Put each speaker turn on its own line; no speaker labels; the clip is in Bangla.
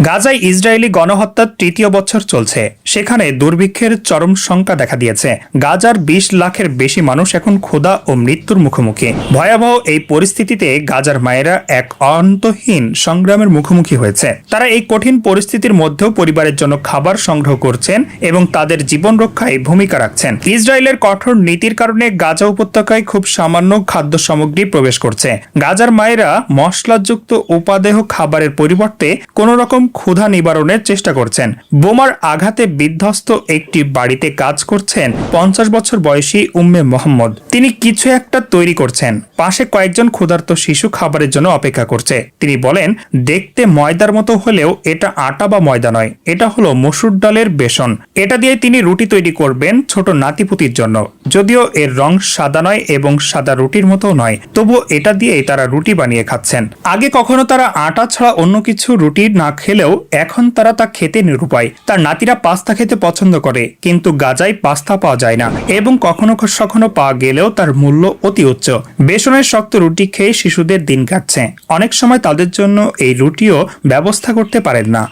গাজায় ইসরায়েলি গণহত্যার তৃতীয় বছর চলছে। সেখানে দুর্ভিক্ষের চরম শঙ্কা দেখা দিয়েছে। গাজার ২০ লাখের বেশি মানুষ এখন ক্ষুধা ও মৃত্যুর মুখোমুখি। ভয়াবহ এই পরিস্থিতিতে গাজার মায়েরা এক অন্তহীন সংগ্রামের মুখোমুখি হয়েছে। তারা এই কঠিন পরিস্থিতির মধ্যেও পরিবারের জন্য খাবার সংগ্রহ করছেন এবং তাদের জীবন রক্ষায় ভূমিকা রাখছেন। ইসরায়েলের কঠোর নীতির কারণে গাজা উপত্যকায় খুব সামান্য খাদ্য সামগ্রী প্রবেশ করছে। গাজার মায়েরা মশলাযুক্ত উপাদেয় খাবারের পরিবর্তে কোন রকম ক্ষুধা নিবারণের চেষ্টা করছেন। বোমার আঘাতে বিধ্বস্ত একটি বাড়িতে কাজ করছেন ৫০ বছর বয়সী উম্মে মোহাম্মদ। তিনি কিছু একটা তৈরি করছেন। পাশে কয়েকজন ক্ষুধার্ত শিশু খাবারের জন্য অপেক্ষা করছে। তিনি বলেন, দেখতে ময়দার মতো হলেও এটা আটা বা ময়দা নয়, এটা হলো মসুর ডালের বেসন। এটা দিয়ে তিনি রুটি তৈরি করবেন ছোট নাতিপুতির জন্য। যদিও এর রং সাদা নয় এবং সাদা রুটির মতো নয়, তবুও এটা দিয়েই তারা রুটি বানিয়ে খাচ্ছেন। আগে কখনো তারা আটা ছাড়া অন্য কিছু রুটি না খেলেও এখন তারা তা খেতে নিরুপায়। তার নাতিরা পাস্তা খেতে পছন্দ করে, কিন্তু গাজায় পাস্তা পাওয়া যায় না এবং কখনো কখনো পাওয়া গেলেও তার মূল্য অতি উচ্চ। বেসনের শক্ত রুটি খেয়ে শিশুদের দিন কাটছে। অনেক সময় তাদের জন্য এই রুটিও ব্যবস্থা করতে পারেন না।